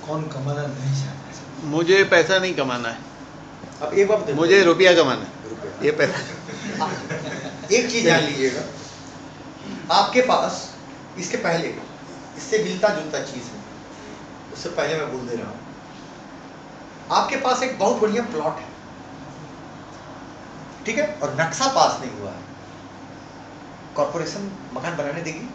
कौन कमाना नहीं चाहता? मुझे पैसा नहीं कमाना है, अब एक बात मुझे रुपया कमाना है। रुपया। ये पैसा एक चीज जान लीजिएगा, आपके पास इसके पहले इससे मिलता जुलता चीज है, उससे पहले मैं बोल दे रहा हूं, आपके पास एक बहुत बढ़िया प्लॉट है, ठीक है, और नक्शा पास नहीं हुआ है, कॉर्पोरेशन मकान बनाने देगी?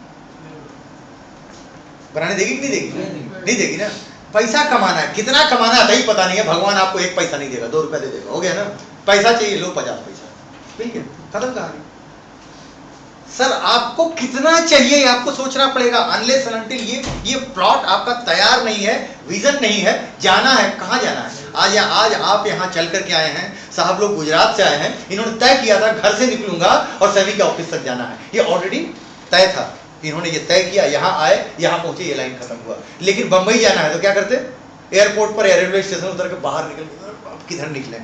बनाने देगी कि नहीं देगी? नहीं देगी ना। पैसा कमाना है, कितना कमाना है ही पता नहीं है, भगवान आपको एक पैसा नहीं देगा, 2 रुपया दे देगा, हो गया ना। पैसा चाहिए, लो 50 पैसा, ठीक है, खत्म कहानी। सर आपको कितना चाहिए आपको सोचना पड़ेगा, अनलेस एंड अनटिल ये प्लॉट आपका तैयार नहीं है, विजन नहीं है, जाना है, कहां जाना है। आज आप यहां चल करके आए हैं, साहब लोग गुजरात से आए हैं, इन्होंने तय किया था घर से निकलूंगा और सभी के ऑफिस तक जाना है, ये ऑलरेडी तय था, इन्होंने ये तय किया, यहां आए, यहां पहुंचे, ये लाइन खत्म हुआ। लेकिन बंबई जाना है तो क्या करते, एयरपोर्ट पर रेलवे स्टेशन उतर के बाहर निकल, किधर निकले,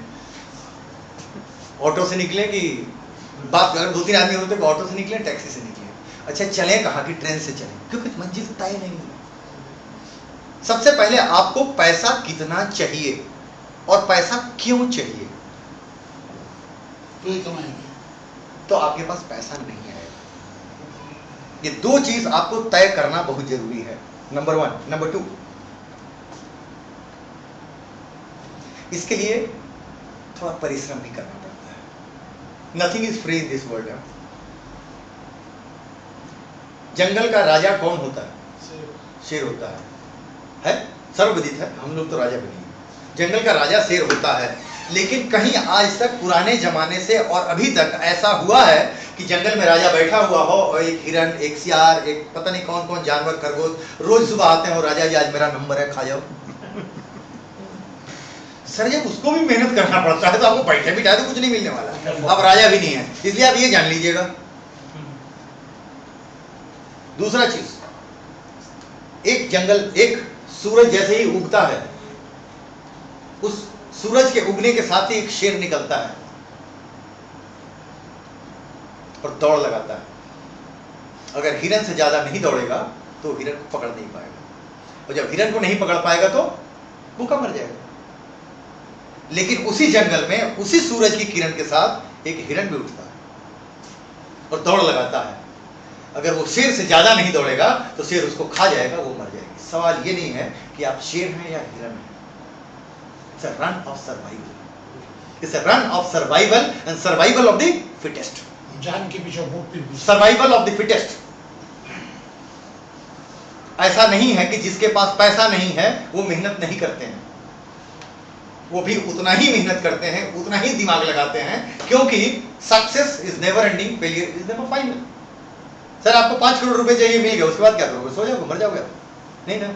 ऑटो से निकले कि बात अगर 2-3 आदमी होते तो ऑटो से निकले, टैक्सी से निकले, अच्छा चले कहाँ की, ट्रेन से चले, क्योंकि मंजिल तय नहीं है। सबसे पहले आपको पैसा कितना चाहिए और पैसा क्यों चाहिए, तो आपके पास पैसा नहीं आएगा। ये 2 चीज आपको तय करना बहुत जरूरी है, नंबर 1। नंबर 2, इसके लिए थोड़ा परिश्रम भी करना पड़ता है। Nothing is free in this world. जंगल का राजा कौन होता है? शेर होता है सर्वविदित है, हम लोग तो राजा बने। जंगल का राजा शेर होता है, लेकिन कहीं आज तक पुराने जमाने से और अभी तक ऐसा हुआ है कि जंगल में राजा बैठा हुआ हो और एक हिरन, एक सियार, एक पता नहीं कौन कौन जानवर, खरगोश रोज सुबह आते हैं और राजा जी आज मेरा नंबर है, खा जाओ। सर जब उसको भी मेहनत करना पड़ता है तो आपको बैठे बिठाए तो कुछ नहीं मिलने वाला, अब राजा भी नहीं है, इसलिए आप ये जान लीजिएगा। दूसरा चीज, एक जंगल, एक सूरज जैसे ही उगता है, उस सूरज के उगने के साथ ही एक शेर निकलता है और दौड़ लगाता है। अगर हिरन से ज्यादा नहीं दौड़ेगा तो हिरन को पकड़ नहीं पाएगा, और जब हिरन को नहीं पकड़ पाएगा तो भूखा मर जाएगा। लेकिन उसी जंगल में उसी सूरज की किरण के साथ एक हिरन भी उठता है और दौड़ लगाता है। अगर वो शेर से ज्यादा नहीं दौड़ेगा तो शेर उसको खा जाएगा, वो मर जाएगी। सवाल ये नहीं है कि आप शेर हैं या हिरन हैं, it's a run of survival, it's a run of survival and survival of the fittest, जान के पीछे सर्वाइवल ऑफ द फिटेस्ट। ऐसा नहीं है कि जिसके पास पैसा नहीं है वो मेहनत नहीं करते हैं, वो भी उतना ही मेहनत करते हैं, उतना ही दिमाग लगाते हैं, क्योंकि success is never ending, failure is never final. Sir आपको 5 करोड़ रुपए चाहिए, मिल गया, उसके बाद क्या करोगे? सो जाओगे, मर जाओगे? नहीं ना।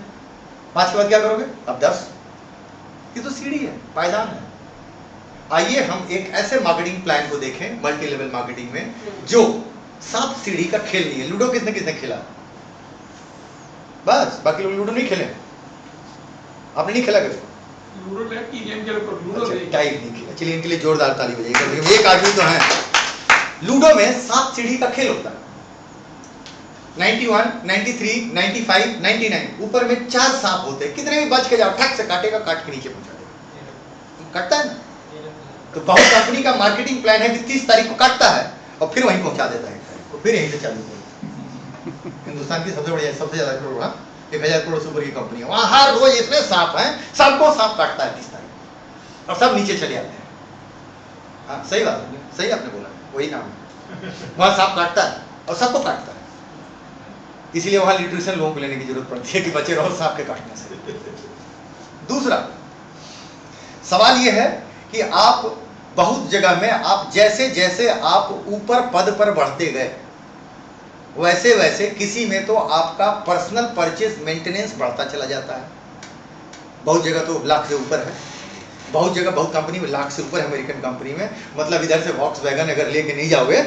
5 के बाद क्या करोगे? अब 10। ये तो सीढ़ी है, पायदान है। आइए हम एक ऐसे मार्केटिंग प्लान को देखें मल्टी लेवल मार्केटिंग में, जो 7 सीढ़ी का खेल नहीं है। लूडो किसने किसने खेला? बस, बाकी लोग लूडो नहीं खेले। आपने नहीं खेला कभी? लूडो गेम के ऊपर लूडो टाइप नहीं खेला। चलिए इनके लिए जोरदार ताली बजाइए, एक आदमी तो है। लूडो में 7 सीढ़ी का खेल होता है, 91, 93, 95, 99। ऊपर में 4 सांप होते हैं, कितने भी बच के जाओ, ठक से काटेगा, काट के नीचे पहुंचा देगा, काटता है ना। तो बहुत कंपनी का मार्केटिंग प्लान है कि 30 तारीख को काटता है और फिर वहीं पहुंचा देता है, फिर यहीं से चालू होता है। हिंदुस्तान की सबसे बढ़िया, सबसे ज्यादा करोड़, 1000 करोड़ से ऊपर की कंपनी है, वहां हर रोज इतने सांप हैं, सबको सांप काटता है 30 तारीख, और सब नीचे चले आते हैं। हाँ सही बात है, सही आपने बोला, वही नाम है। वहां सांप काटता है और सबको काटता है, इसीलिए वहां न्यूट्रिशन लोगों को लेने की जरूरत पड़ती है कि बचे रहो सांप के काटने से। दूसरा सवाल यह है कि आप बहुत जगह में, आप जैसे जैसे आप ऊपर पद पर बढ़ते गए, वैसे वैसे किसी में तो आपका पर्सनल परचेज मेंटेनेंस बढ़ता चला जाता है। बहुत जगह तो लाख से ऊपर है, बहुत जगह, बहुत कंपनी में लाख से ऊपर है। अमेरिकन कंपनी में मतलब इधर से वॉक्सवैगन अगर लेके नहीं जाओगे,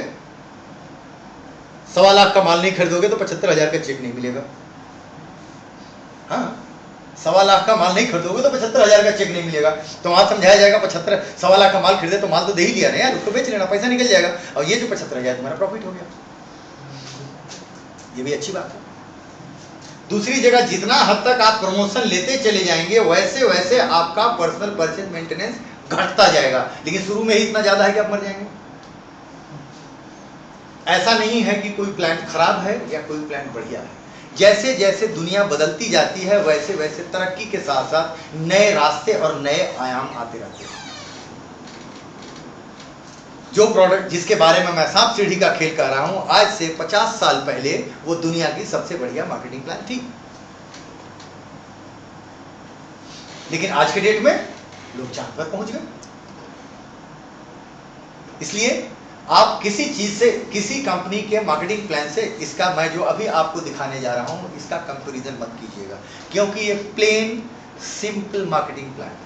1.25 लाख का माल नहीं खरीदोगे तो 75,000 का चेक नहीं मिलेगा। हाँ, 1.25 लाख का माल नहीं खरीदोगे तो 75,000 का चेक नहीं मिलेगा। तो वहां समझाया जाएगा 1.25 लाख का माल खरीदे तो माल तो दे ही दिया ना यार, उसको बेच लेना, पैसा निकल जाएगा, और ये जो 75,000 तुम्हारा प्रॉफिट हो गया। ये भी अच्छी बात है। दूसरी जगह जितना हद तक आप प्रमोशन लेते चले जाएंगे वैसे वैसे आपका पर्सनल परचेज मेंटेनेंस घटता जाएगा, लेकिन शुरू में ही इतना ज्यादा है कि आप मर जाएंगे। ऐसा नहीं है कि कोई प्लान खराब है या कोई प्लान बढ़िया है। जैसे जैसे दुनिया बदलती जाती है वैसे वैसे तरक्की के साथ साथ नए रास्ते और नए आयाम आते रहते हैं। जो प्रोडक्ट जिसके बारे में मैं सांप सीढ़ी का खेल कर रहा हूं, आज से 50 साल पहले वो दुनिया की सबसे बढ़िया मार्केटिंग प्लान थी, लेकिन आज के डेट में लोग चांद पर पहुंच गए। इसलिए आप किसी चीज से, किसी कंपनी के मार्केटिंग प्लान से, इसका मैं जो अभी आपको दिखाने जा रहा हूं इसका कंपैरिजन मत कीजिएगा, क्योंकि ये प्लेन सिंपल मार्केटिंग प्लान है,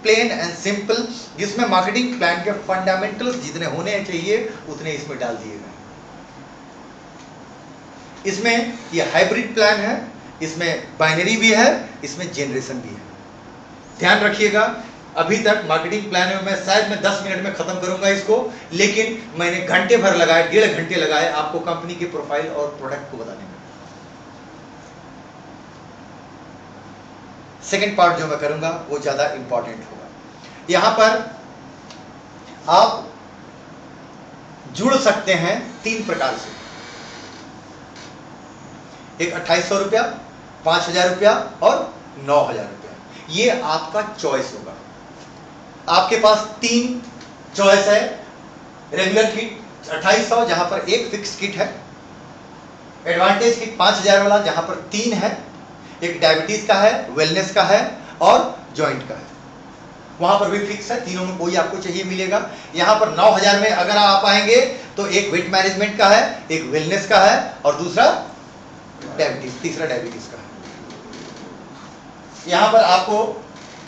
प्लेन एंड सिंपल, जिसमें मार्केटिंग प्लान के फंडामेंटल्स जितने होने चाहिए उतने इसमें डाल दिए गए। इसमें ये हाइब्रिड प्लान है, इसमें बाइनरी भी है, इसमें जनरेशन भी है। ध्यान रखिएगा, अभी तक मार्केटिंग प्लान में मैं शायद मैं 10 मिनट में खत्म करूंगा इसको, लेकिन मैंने घंटे भर लगाए, 1.5 घंटे लगाए आपको कंपनी की प्रोफाइल और प्रोडक्ट को बताने में। सेकंड पार्ट जो मैं करूंगा वो ज्यादा इंपॉर्टेंट होगा। यहां पर आप जुड़ सकते हैं 3 प्रकार से, एक 2800 रुपया, 5000 रुपया और 9000 रुपया। ये आपका चॉइस होगा। आपके पास 3 चॉइस है। रेगुलर किट 2800 जहां पर एक फिक्स किट है, एडवांटेज किट 5000 वाला जहां पर 3 है, एक डायबिटीज का है, वेलनेस का है और जॉइंट का है, वहां पर भी फिक्स है, तीनों में कोई आपको चाहिए मिलेगा। यहां पर 9000 में अगर आप आएंगे तो एक वेट मैनेजमेंट का है, एक वेलनेस का है और दूसरा डायबिटीज, तीसरा डायबिटीज का है। यहां पर आपको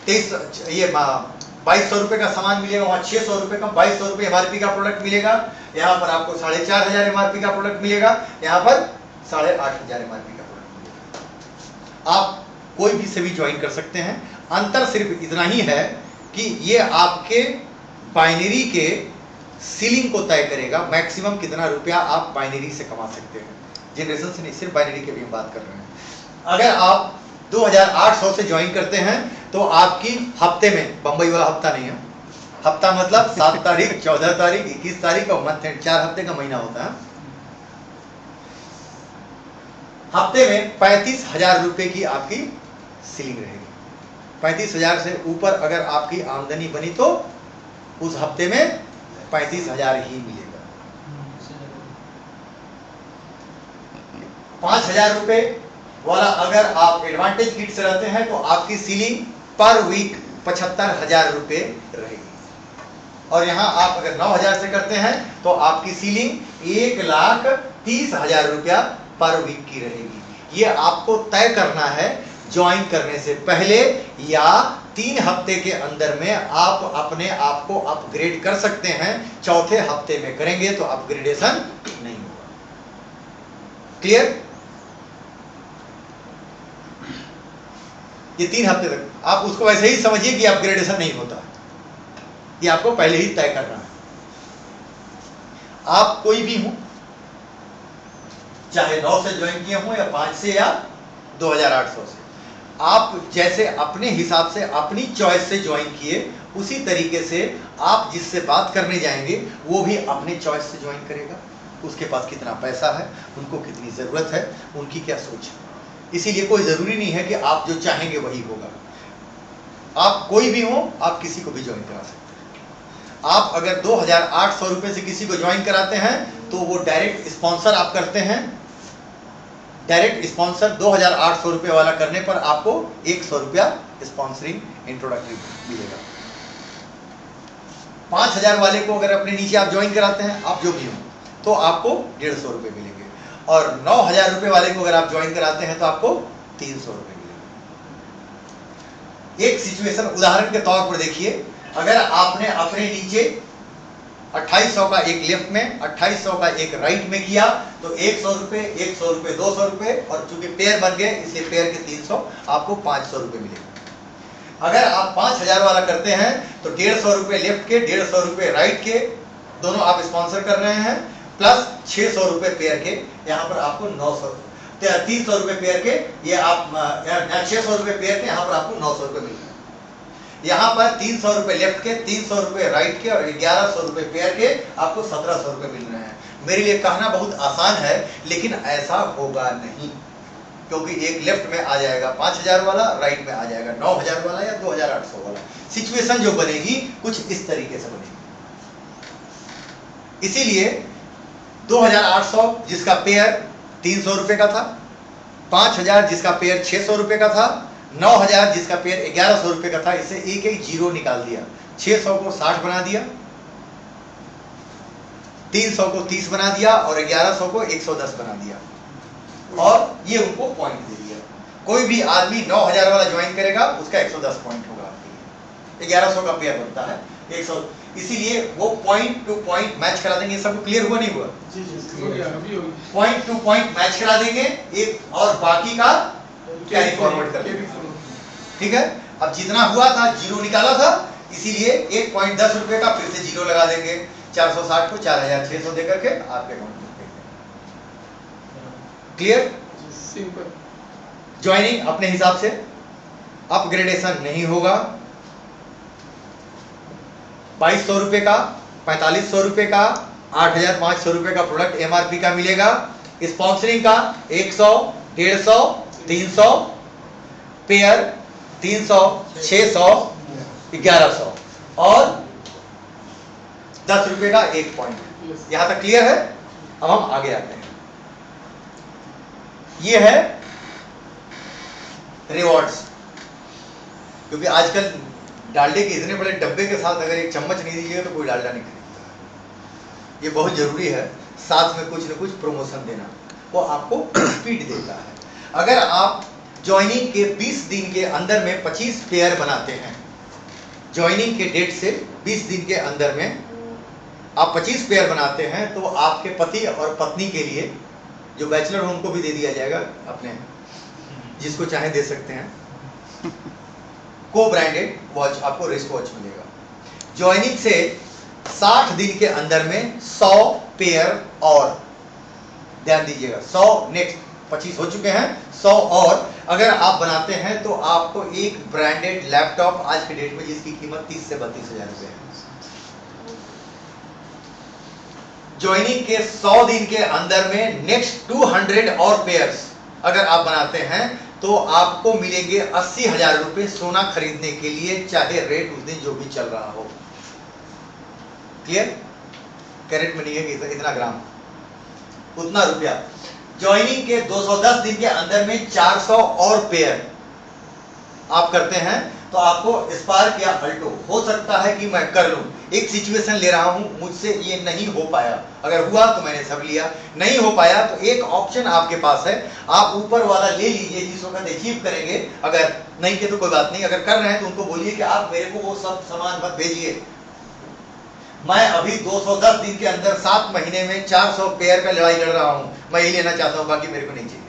2200 रुपए का सामान मिलेगा, वहां 600 रुपए का, 2200 रुपए एमआरपी का प्रोडक्ट मिलेगा। यहां पर आपको 4500 एमआरपी का प्रोडक्ट मिलेगा, यहां पर 8500 एमआरपी का प्रोडक्ट मिलेगा। आप कोई भी से भी ज्वाइन कर सकते हैं। अंतर सिर्फ इतना ही है कि ये आपके बाइनरी के सीलिंग को तय करेगा, मैक्सिमम कितना रुपया आप बाइनरी से कमा सकते हैं। जनरेशन से नहीं, सिर्फ बाइनरी की भी हम बात कर रहे हैं। अगर आप 2800 से ज्वाइन करते हैं तो आपकी हफ्ते में, बंबई वाला हफ्ता नहीं है, हफ्ता मतलब 7 तारीख, 14 तारीख, 21 तारीख और मंथ एंड, 4 हफ्ते का महीना होता है। हफ्ते में 35,000 रुपए की आपकी सीलिंग रहेगी। 35,000 से ऊपर अगर आपकी आमदनी बनी तो उस हफ्ते में 35,000 ही मिलेगा। 5,000 रुपए वाला अगर आप एडवांटेज किट से रहते हैं तो आपकी सीलिंग पर वीक 75,000 रुपए रहेगी। और यहां आप अगर 9,000 से करते हैं तो आपकी सीलिंग 1,30,000 रुपया पर वीक की रहेगी। ये आपको तय करना है ज्वाइन करने से पहले, या 3 हफ्ते के अंदर में आप अपने आप को अपग्रेड कर सकते हैं। चौथे हफ्ते में करेंगे तो अपग्रेडेशन नहीं होगा। क्लियर? ये 3 हफ्ते तक आप उसको वैसे ही समझिए कि अपग्रेडेशन नहीं होता, ये आपको पहले ही तय करना है। आप कोई भी हो, चाहे 9 से ज्वाइन किए हों या 5 से या 2800 से, आप जैसे अपने हिसाब से अपनी चॉइस से ज्वाइन किए, उसी तरीके से आप जिससे बात करने जाएंगे वो भी अपने चॉइस से ज्वाइन करेगा। उसके पास कितना पैसा है, उनको कितनी जरूरत है, उनकी क्या सोच है। इसीलिए कोई जरूरी नहीं है कि आप जो चाहेंगे वही होगा। आप कोई भी हो, आप किसी को भी ज्वाइन करा सकते हैं। आप अगर 2800 रुपए से किसी को ज्वाइन कराते हैं तो वो डायरेक्ट स्पॉन्सर आप करते हैं। डायरेक्ट स्पॉन्सर 2800 रुपए वाला करने पर आपको 100 रुपया स्पॉन्सरिंग इंट्रोडक्टरी मिलेगा। 5000 वाले को अगर अपने नीचे आप ज्वाइन कराते हैं, आप जो भी हो, तो आपको 150 रुपए मिलेंगे। और 9000 रुपए वाले को अगर आप ज्वाइन कराते हैं तो आपको 300 रुपए मिलेंगे। एक सिचुएशन उदाहरण के तौर पर देखिए, अगर आपने अपने नीचे 2800 का एक लेफ्ट में, 2800 का एक राइट में किया तो 100 रुपए, 100 रुपए, 200 रुपए, और चूंकि पेयर बन गए इसलिए पेयर के 300, आपको 500 रुपए मिलेगा। अगर आप 5000 वाला करते हैं तो 150 रुपए लेफ्ट के, 150 रुपए राइट के, दोनों आप स्पॉन्सर कर रहे हैं, प्लस 600 रुपए पेयर के, यहां पर आपको 300 रुपए पेयर के, ये आप 600 रुपए पेयर के, यहाँ पर आपको 900 रुपए मिल रहे हैं। यहाँ पर 300 रुपए लेफ्ट के, 300 रुपए राइट के और 1100 रुपए पेयर के, आपको 1700 रुपए मिल रहे हैं। मेरे लिए कहना बहुत आसान है, लेकिन ऐसा होगा नहीं, क्योंकि एक लेफ्ट में आ जाएगा 5000 वाला, राइट में आ जाएगा 9000 वाला या 2800 वाला। सिचुएशन जो बनेगी कुछ इस तरीके से बनेगी। इसीलिए 2800 जिसका पेयर 300 रुपए का था, 5000 जिसका पेयर 600 रुपए का था, 9000 जिसका पेयर 1100 रुपए का था, इसे एक एक जीरो निकाल दिया। 600 को 60 बना दिया, 300 को 30 बना दिया और 1100 को 110 बना दिया, और ये उनको पॉइंट दे दिया। कोई भी आदमी 9000 वाला ज्वाइन करेगा, उसका 110 पॉइंट होगा आपके लिए। 1100 का पेयर बनता है 100, इसीलिए वो पॉइंट टू पॉइंट मैच करा देंगे। ये सब क्लियर हुआ नहीं हुआ? जी जी हो गया, अभी हो गया। पॉइंट टू पॉइंट मैच करा देंगे एक, और बाकी का कैरी फॉरवर्ड कर देंगे। ठीक है, अब जितना हुआ था जीरो निकाला था, इसीलिए 1 पॉइंट 10 रुपए का फिर से जीरो लगा देंगे। 460 को 4600 देकर के आपके अकाउंट में देंगे। क्लियर? सिंपल। ज्वाइनिंग अपने हिसाब से, अपग्रेडेशन नहीं होगा। 2200 रुपए का, 4500 रुपए का, 8500 रुपए का प्रोडक्ट एमआरपी का मिलेगा। स्पॉन्सरिंग का 100, 150, 300 पेयर, 300, 600, 1100 और 10 रुपए का 1 पॉइंट। यहां तक क्लियर है? अब हम आगे आते हैं। ये है रिवॉर्ड्स, क्योंकि आजकल डालडे के इतने बड़े डब्बे के साथ अगर एक चम्मच नहीं दीजिएगा तो कोई डालडा नहीं खरीदता। ये बहुत जरूरी है, साथ में कुछ न कुछ प्रमोशन देना, वो आपको स्पीड देता है। अगर आप ज्वाइनिंग के 20 दिन के अंदर में 25 पेयर बनाते हैं, ज्वाइनिंग के डेट से 20 दिन के अंदर में आप 25 पेयर बनाते हैं, तो आपके पति और पत्नी के लिए, जो बैचलर हो उनको भी दे दिया जाएगा, अपने जिसको चाहे दे सकते हैं, को ब्रांडेड वॉच, आपको रिस्ट वॉच मिलेगा। ज्वाइनिंग से 60 दिन के अंदर में 100 पेयर और, ध्यान दीजिएगा, 100 नेक्स्ट 25 हो चुके हैं, 100 और अगर आप बनाते हैं तो आपको एक ब्रांडेड लैपटॉप आज के डेट में जिसकी कीमत 30 से 32 हजार रुपए है। ज्वाइनिंग के 100 दिन के अंदर में नेक्स्ट 200 और पेयर्स अगर आप बनाते हैं तो आपको मिलेंगे 80,000 रुपए सोना खरीदने के लिए, चाहे रेट उस दिन जो भी चल रहा हो। क्लियर? कैरेट में नहीं है कि इतना ग्राम, उतना रुपया। ज्वाइनिंग के 210 दिन के अंदर में 400 और पेयर आप करते हैं तो आपको स्पार्क या अल्टो, हो सकता है कि मैं कर लूं, एक सिचुएशन ले रहा हूं, मुझसे ये नहीं हो पाया, अगर हुआ तो मैंने सब लिया, नहीं हो पाया तो एक ऑप्शन आपके पास है, आप ऊपर वाला ले लीजिए जिस वक्त अचीव करेंगे। अगर नहीं किए तो कोई बात नहीं, अगर कर रहे हैं तो उनको बोलिए कि आप मेरे को वो सब सामान मत भेजिए, मैं अभी 210 दिन के अंदर 7 महीने में 400 पेयर का लड़ाई लड़ रहा हूं, मैं ये लेना चाहता हूं, बाकी मेरे को नहीं चाहिए।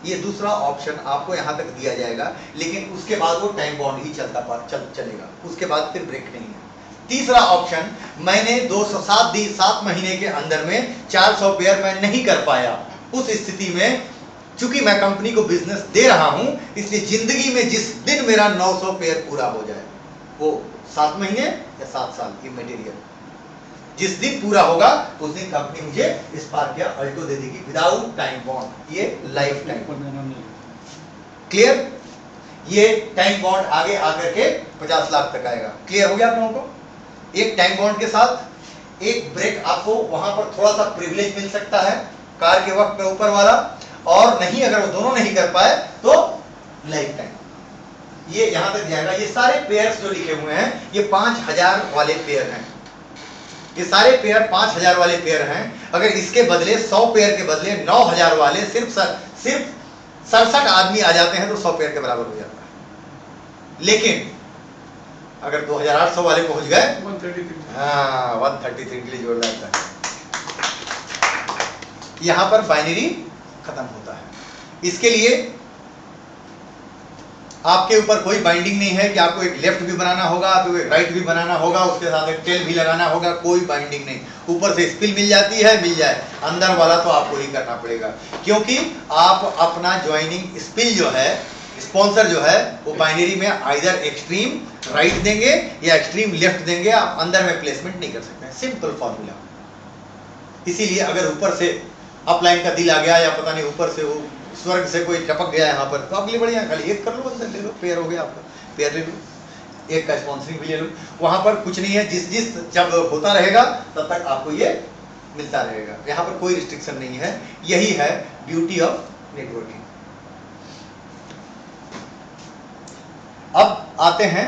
ये दूसरा ऑप्शन आपको यहां तक दिया जाएगा, लेकिन उसके बाद वो टाइम बॉन्ड ही चलेगा, उसके बाद फिर ब्रेक नहीं है। तीसरा ऑप्शन, मैंने 7 महीने के अंदर में 400 पेयर मैं नहीं कर पाया, उस स्थिति में चूंकि मैं कंपनी को बिजनेस दे रहा हूं, इसलिए जिंदगी में जिस दिन मेरा 900 पेयर पूरा हो जाए, वो 7 महीने या 7 साल की मटेरियल जिस दिन पूरा होगा उस दिन कंपनी मुझे स्पार्क या अल्टो दे देगी विदाउट टाइम बॉन्ड, ये लाइफ टाइम। क्लियर? ये टाइम बॉन्ड आगे आकर के 50 लाख तक आएगा। क्लियर हो गया आप लोगों को? एक टाइम बॉन्ड के साथ एक ब्रेक, आपको वहां पर थोड़ा सा प्रिविलेज मिल सकता है कार के वक्त में ऊपर वाला, और नहीं अगर वो दोनों नहीं कर पाए तो लाइफ टाइम। ये यहां तक जाएगा। ये सारे पेयर्स जो लिखे हुए हैं ये 5000 वाले पेयर हैं, ये सारे पेयर 5000 वाले पेयर हैं। अगर इसके बदले 100 पेयर के बदले 9000 वाले सिर्फ 67 आदमी आ जाते हैं तो 100 पेयर के बराबर हो जाता है। लेकिन अगर 2800 वाले पहुंच गए, 133, हाँ 133 के लिए जोड़ जाता है, यहां पर बाइनरी खत्म होता है। इसके लिए आपके ऊपर कोई बाइंडिंग नहीं है कि आपको एक लेफ्ट भी बनाना होगा, आपको एक राइट भी बनाना होगा, उसके साथ एक टेल भी लगाना होगा, कोई बाइंडिंग नहीं। ऊपर से स्पिल मिल जाती है, मिल जाए, अंदर वाला तो आपको ही करना पड़ेगा, क्योंकि आप अपना ज्वाइनिंग स्पिल जो है, स्पॉन्सर जो है, वो बाइनरी में आइदर एक्सट्रीम राइट देंगे या एक्सट्रीम लेफ्ट देंगे, आप अंदर में प्लेसमेंट नहीं कर सकते। Simple formula. इसीलिए अगर ऊपर से अपलाइन का दिल आ गया या पता नहीं ऊपर से वो स्वर्ग से कोई टपक गया यहाँ पर, तो आपके लिए बढ़िया, खाली एक कर लो, अंदर ले लो, पेयर हो गया आपका, पेयर ले लो, एक का स्पॉन्सरिंग भी ले लो। वहां पर कुछ नहीं है, जिस जिस जब होता रहेगा तब तक आपको ये मिलता रहेगा, यहाँ पर कोई रिस्ट्रिक्शन नहीं है। यही है ब्यूटी ऑफ नेटवर्किंग। अब आते हैं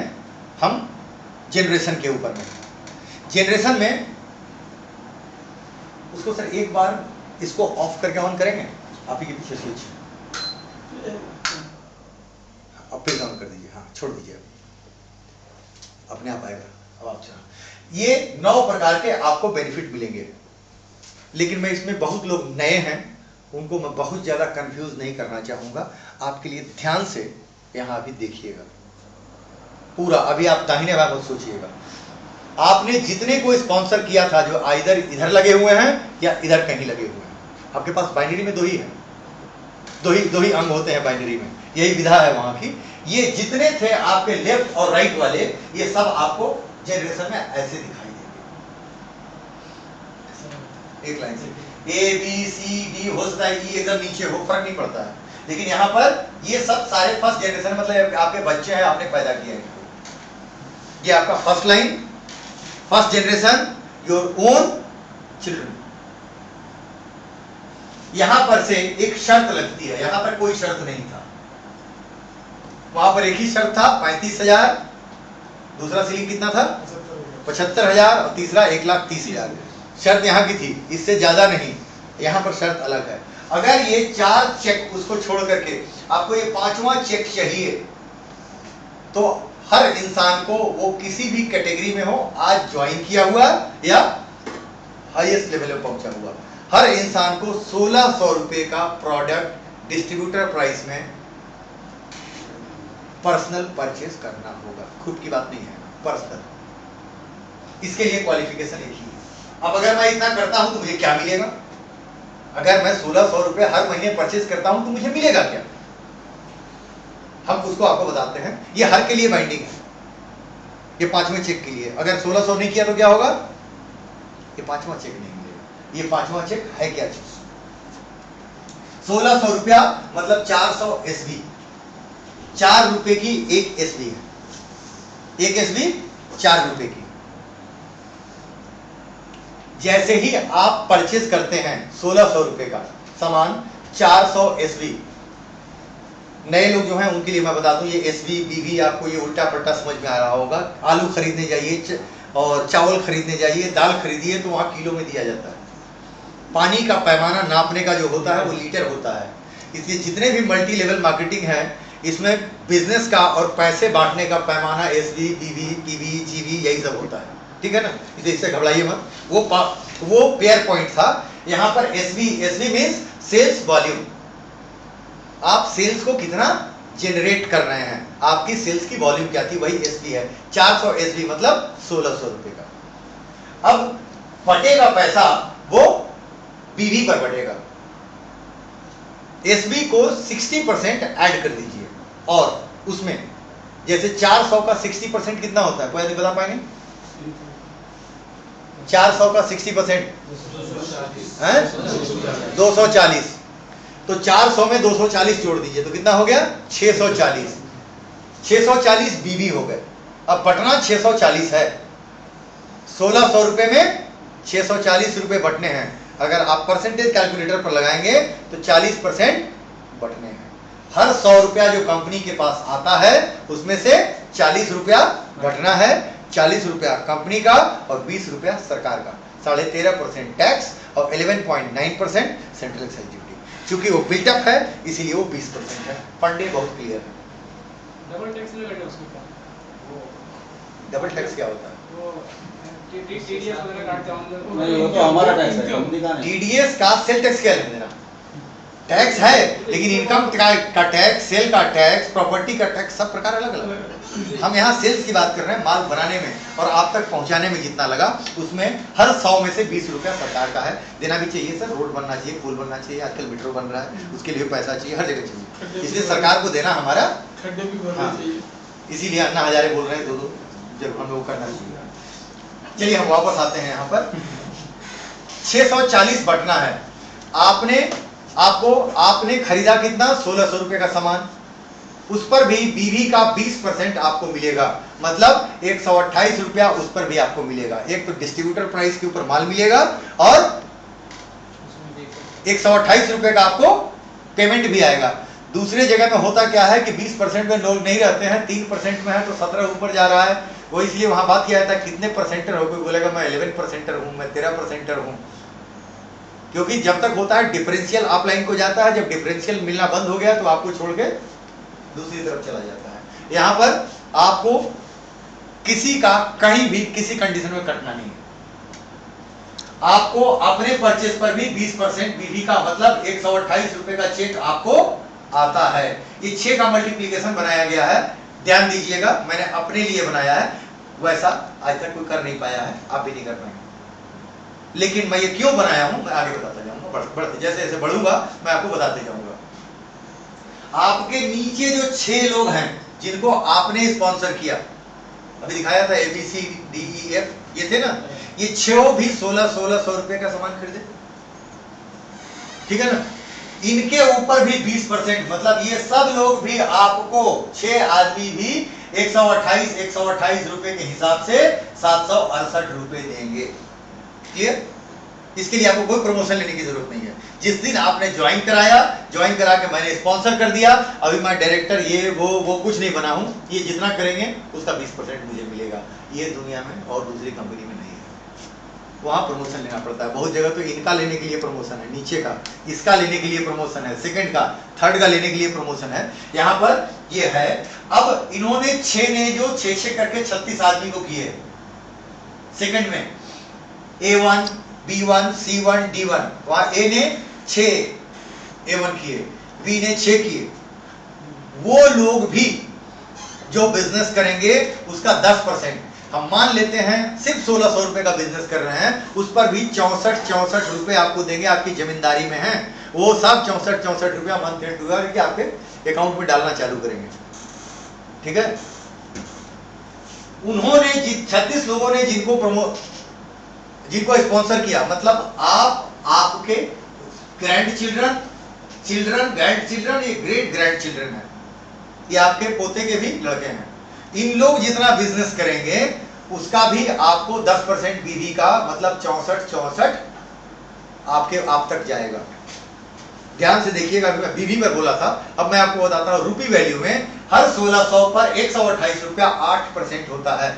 हम जनरेशन के ऊपर में। जनरेशन में उसको सर एक बार इसको ऑफ करके ऑन करेंगे, आप ही के पीछे स्विच, अब फिर ऑन कर दीजिए, हाँ छोड़ दीजिए, अपने आप आएगा। अब आप चला, ये 9 प्रकार के आपको बेनिफिट मिलेंगे, लेकिन मैं इसमें बहुत लोग नए हैं, उनको मैं बहुत ज्यादा कंफ्यूज नहीं करना चाहूंगा। आपके लिए ध्यान से यहां अभी देखिएगा पूरा, अभी आप दाहिने भाग मत सोचिएगा। आपने जितने को स्पॉन्सर किया था, जो आइदर इधर लगे हुए हैं या इधर कहीं लगे हुए हैं, आपके पास बाइनरी में दो ही है, दो ही अंग होते हैं बाइनरी में, यही विधा है वहां की। ये जितने थे आपके लेफ्ट और राइट वाले, ये सब आपको जनरेशन में ऐसे दिखाई देंगे, एक लाइन से ए बी सी डी, हो सकता है ई एकदम नीचे हो, फर्क नहीं पड़ता है, लेकिन यहाँ पर ये सब सारे फर्स्ट जनरेशन, मतलब आपके बच्चे हैं, आपने पैदा किया है, ये आपका first line, first generation, your own children. यहां पर से एक शर्त लगती है, यहां पर कोई शर्त नहीं था, वहां पर एक ही शर्त था, 35,000, दूसरा सीलिंग कितना था 75,000 और तीसरा 1,30,000। शर्त यहां की थी, इससे ज्यादा नहीं। यहां पर शर्त अलग है, अगर ये 4 चेक उसको छोड़ करके आपको ये 5वां चेक चाहिए, तो हर इंसान को, वो किसी भी कैटेगरी में हो, आज ज्वाइन किया हुआ या हाईएस्ट लेवल में पहुंचा हुआ, हर इंसान को 1600 रुपए का प्रोडक्ट डिस्ट्रीब्यूटर प्राइस में पर्सनल परचेज करना होगा। खुद की बात नहीं है, पर्सनल। इसके लिए क्वालिफिकेशन एक ही है। अब अगर मैं इतना करता हूं तो मुझे क्या मिलेगा? अगर मैं 1600 रुपए हर महीने परचेज करता हूं तो मुझे मिलेगा क्या? हम उसको आपको बताते हैं। ये हर के लिए बाइंडिंग है, ये 5वें चेक के लिए। अगर 1600 नहीं किया तो क्या होगा? ये 5वां चेक नहीं मिलेगा। ये 5वां चेक है क्या चीज? 1600 रुपया मतलब 400 एसबी, 4 रुपए की एक एसबी है, एक एसबी 4 रुपए की। जैसे ही आप परचेज करते हैं 1600 रुपए का सामान, 400 एसबी। नए लोग जो हैं उनके लिए मैं बता दूं, ये एसबी बीवी आपको ये उल्टा पल्टा समझ में आ रहा होगा। आलू खरीदने जाइए और चावल खरीदने जाइए, दाल खरीदिए तो वहां किलो में दिया जाता है। पानी का पैमाना नापने का जो होता है वो लीटर होता है। इसलिए जितने भी मल्टी लेवल मार्केटिंग है, इसमें बिजनेस का और पैसे बांटने का पैमाना एसबी बीवी पीवी जीवी यही सब होता है, ठीक है ना? इससे घबराइए मत। वो पेयर पॉइंट था। यहाँ पर एसबी मीन्स सेल्स वॉल्यूम। आप सेल्स को कितना जनरेट कर रहे हैं, आपकी सेल्स की वॉल्यूम क्या थी, वही एसबी है। 400 एसबी मतलब 1600 रुपए का। अब बटेगा पैसा वो बीवी पर बटेगा। एसबी को 60% ऐड कर दीजिए, और उसमें जैसे 400 का 60% कितना होता है, कोई नहीं बता पाएंगे? 400 का 60% 240। तो 400 में 240 जोड़ दीजिए तो कितना हो गया? 640। 640 बीवी हो गए। अब बटना 640 है। 1600 रुपए में 640 रुपए बटने हैं। अगर आप परसेंटेज कैलकुलेटर पर लगाएंगे तो 40% बटने हैं। हर 100 रुपया जो कंपनी के पास आता है उसमें से 40 रुपया बटना है। 40 रुपया कंपनी का और 20 रुपया सरकार का। 13.5% टैक्स और 11.9% सेंट्रल एक्साइज ड्यूटी। क्योंकि वो बिल्टअप है इसीलिए वो 20% है। फंडिंग बहुत क्लियर है। डबल टैक्स नहीं कटे उसके ऊपर। डबल टैक्स क्या होता है? टीडीएस वगैरह काटते होंगे। नहीं, वो तो हमारा टैक्स है, कंपनी का नहीं। टीडीएस का सेल टैक्स क्या लेना देना? टैक्स है, लेकिन इनकम का टैक्स, सेल का टैक्स, प्रॉपर्टी का टैक्स, सब प्रकार अलग अलग। हम यहाँ सेल्स की बात कर रहे हैं, माल बनाने में और आप तक पहुंचाने में जितना लगा, उसमें हर 100 में से 20 रुपया सरकार का है, देना भी चाहिए सर। रोड बनना चाहिए, पुल बनना चाहिए, आजकल मेट्रो बन रहा है, उसके लिए पैसा चाहिए, हर जगह चाहिए, इसलिए सरकार को देना हमारा। खड्डे भी भरने हाँ। चाहिए। इसीलिए अन्ना हजारे बोल रहे हैं दो जब हमें वो करना चाहिए। चलिए हम वापस आते हैं यहाँ पर। 640 बटना है, आपने खरीदा कितना, 1600 रुपए का सामान, उस पर भी बीवी का 20% आपको मिलेगा, मतलब 128 रुपया उस पर भी आपको मिलेगा। एक तो डिस्ट्रीब्यूटर प्राइस के ऊपर माल मिलेगा और 128 रुपए का आपको पेमेंट भी आएगा। दूसरे जगह में होता क्या है कि 20% में लोग नहीं रहते हैं, 3% में है तो 17 ऊपर जा रहा है, वो इसलिए वहां बात किया जाता है कितने परसेंटर हो, कोई बोलेगा मैं 11% हूं, मैं 13% हूं, क्योंकि जब तक होता है डिफरेंशियल अपलाइन को जाता है, जब डिफरेंशियल मिलना बंद हो गया तो आपको छोड़ के दूसरी तरफ चला जाता है। यहां पर आपको किसी का कहीं भी किसी कंडीशन में कटना नहीं है। आपको अपने परचेस पर भी 20% बीवी का, मतलब 128 रुपए का चेक आपको आता है। ये 6 का मल्टीप्लीकेशन बनाया गया है, ध्यान दीजिएगा, मैंने अपने लिए बनाया है, वैसा आज तक कोई कर नहीं पाया है, आप भी नहीं कर पाएंगे। लेकिन मैं ये क्यों बनाया हूं मैं आगे बताता जाऊंगा, बढ़ते जैसे जैसे बढ़ूंगा मैं आपको बताते जाऊंगा। आपके नीचे जो 6 लोग हैं जिनको आपने स्पॉन्सर किया, अभी दिखाया था ABCDEF, ये थे ना, ये 6 भी 1600 रुपए का सामान खरीदे, ठीक है ना। इनके ऊपर भी 20%, मतलब ये सब लोग भी आपको 6 आदमी भी 128 रुपए के हिसाब से 768 रुपए देंगे। क्लियर? इसके लिए आपको कोई प्रमोशन लेने की जरूरत नहीं है। जिस दिन आपने ज्वाइन करा के मैंने स्पॉन्सर कर दिया, अभी मैं डायरेक्टर ये वो कुछ नहीं बना हूं, ये जितना करेंगे उसका 20% मुझे मिलेगा। ये दुनिया में और दूसरी कंपनी में नहीं है, वहां प्रमोशन लेना पड़ता है। बहुत जगह तो इनका लेने के लिए प्रमोशन है, नीचे का इसका लेने के लिए प्रमोशन है, सेकंड का थर्ड का लेने के लिए प्रमोशन है। यहाँ पर ये है। अब इन्होंने 6 ने जो 6 करके 36 आदमी को किए सेकंड में, A1 B1 C1 D1, वहां A ने 6 A1 किए, B ने 6 किए। वो लोग भी जो बिजनेस करेंगे उसका 10%, हम मान लेते हैं सिर्फ 1600 रुपए का बिजनेस कर रहे हैं, उस पर भी 64 रुपए आपको देंगे, आपकी जिम्मेदारी में है। वो सब 64 रुपया मंथ एंड करके आपके अकाउंट में डालना चालू करेंगे, ठीक है। उन्होंने 36 लोगों ने जिनको स्पॉन्सर किया, मतलब आपके ग्रैंड चिल्ड्रन, ग्रैंड चिल्ड्रन, ये ग्रेट ग्रैंड चिल्ड्रन है, ये आपके पोते के भी लड़के हैं। इन लोग जितना बिजनेस करेंगे उसका भी आपको 10% बीवी का, मतलब 64 आप तक जाएगा। ध्यान से देखिएगा, मैं बीवी पर बोला था, अब मैं आपको बताता हूं रूपी वैल्यू में हर 1600 पर 128 रुपया 8% होता है।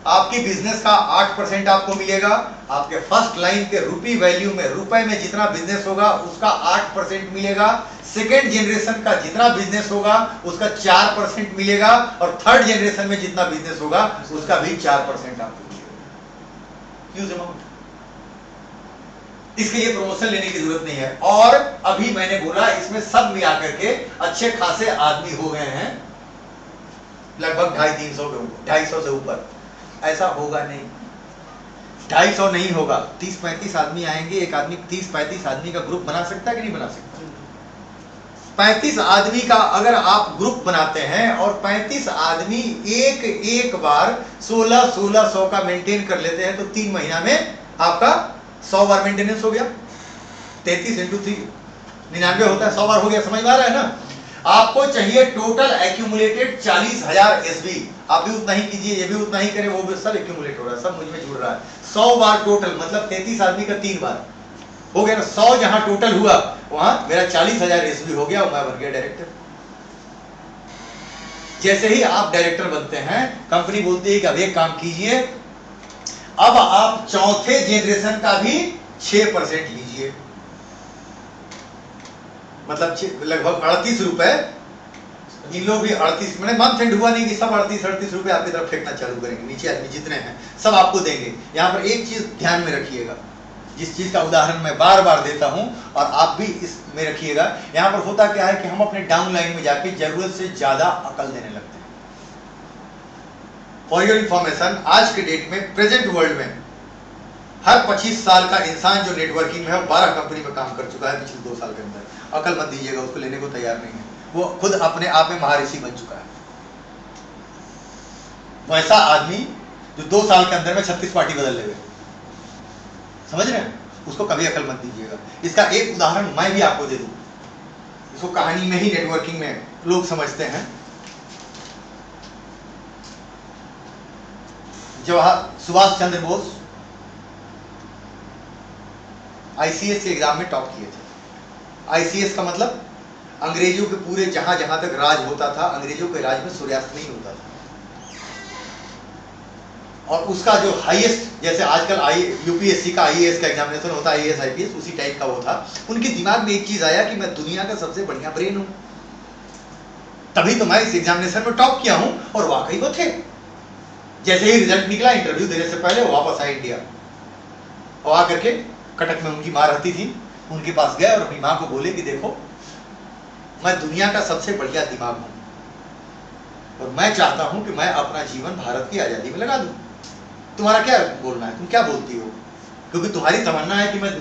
आपकी बिजनेस का 8% आपको मिलेगा। आपके फर्स्ट लाइन के रूपी वैल्यू में, रुपए में जितना बिजनेस होगा उसका 8% मिलेगा। सेकेंड जनरेशन का जितना बिजनेस होगा उसका 4% मिलेगा, और थर्ड जनरेशन में जितना बिजनेस होगा उसका भी 4% आपको मिलेगा। Huge amount. इसके लिए प्रमोशन लेने की जरूरत नहीं है। और अभी मैंने बोला इसमें सब मिला करके अच्छे खासे आदमी हो गए हैं, लगभग 250 से ऊपर। ऐसा होगा नहीं, 250 नहीं होगा, 30-35 आदमी आएंगे। एक आदमी 30-35 आदमी का ग्रुप बना सकता है कि नहीं बना सकता? 35 आदमी का अगर आप ग्रुप बनाते हैं और 35 आदमी एक बार 1600 का मेंटेन कर लेते हैं तो 3 महीना में आपका 100 बार मेंटेनेंस हो गया। 33 × 3 99 होता है, 100 बार हो गया। समझ में आ रहा है ना? आपको चाहिए टोटल एक्यूमुलेटेड 40,000 SB। आप भी उतना ही कीजिए, ये भी उतना ही करे, वो भी सब एक्यूमुलेट हो रहा है, सब मुझ में जुड़ रहा है। 100 बार टोटल, मतलब 33 आदमी का 3 बार हो गया ना। 100 जहां टोटल हुआ वहां मेरा 40,000 SB हो गया और मैं बन गया डायरेक्टर। जैसे ही आप डायरेक्टर बनते हैं, कंपनी बोलती है कि अब एक काम कीजिए, अब आप चौथे जनरेशन का भी 6% लीजिए, मतलब लगभग 38 रुपए। इन लोग भी 38, मैंने मंथ एंड हुआ नहीं कि सब 38 रुपए आपकी तरफ फेंकना चालू करेंगे। नीचे आदमी जितने हैं सब आपको देंगे। यहां पर एक चीज ध्यान में रखिएगा, जिस चीज का उदाहरण मैं बार बार देता हूं और आप भी इसमें रखिएगा। यहां पर होता क्या है कि हम अपने डाउन लाइन में जाके जरूरत से ज्यादा अकल देने लगते हैं। फॉर योर इंफॉर्मेशन, आज के डेट में प्रेजेंट वर्ल्ड में हर 25 साल का इंसान जो नेटवर्किंग में है वो 12 कंपनी में काम कर चुका है पिछले 2 साल के अंदर। अकल मत दीजिएगा, उसको लेने को तैयार नहीं है, वो खुद अपने आप में महाऋषि बन चुका है। वैसा आदमी जो 2 साल के अंदर में 36 पार्टी बदल लेगा, समझ रहे हैं, उसको कभी अकल मत दीजिएगा। इसका एक उदाहरण मैं भी आपको दे दूं, इसको कहानी में ही नेटवर्किंग में लोग समझते हैं। सुभाष चंद्र बोस आईसीएस के एग्जाम में टॉप किए थे। आईसीएस का मतलब अंग्रेजों के पूरे जहां जहां तक राज होता था, अंग्रेजों के राज में सूर्यास्त नहीं होता था। और उसका जो हाईएस्ट, जैसे आजकल यूपीएससी का आईएएस का एग्जामिनेशन होता है, आईएएस आईपीएस, उसी टाइप का वो था। उनके दिमाग में एक चीज आया कि मैं दुनिया का सबसे बढ़िया ब्रेन हूं, तभी तो मैं इस एग्जामिनेशन में टॉप किया हूं। और वाकई वो थे। जैसे ही रिजल्ट निकला, इंटरव्यू देने से पहले वो वापस आए इंडिया, और आकर के कटक में उनकी मां रहती थी, उनके पास गए और अपनी मां को बोले कि देखो, मैं दुनिया का सबसे बढ़िया दिमाग हूं और मैं चाहता हूं कि मैं अपना जीवन भारत की आजादी में लगा दूं। तुम्हारा क्या बोलना है, तुम क्या बोलती हो? क्योंकि तुम्हारी तमन्ना है कि मैं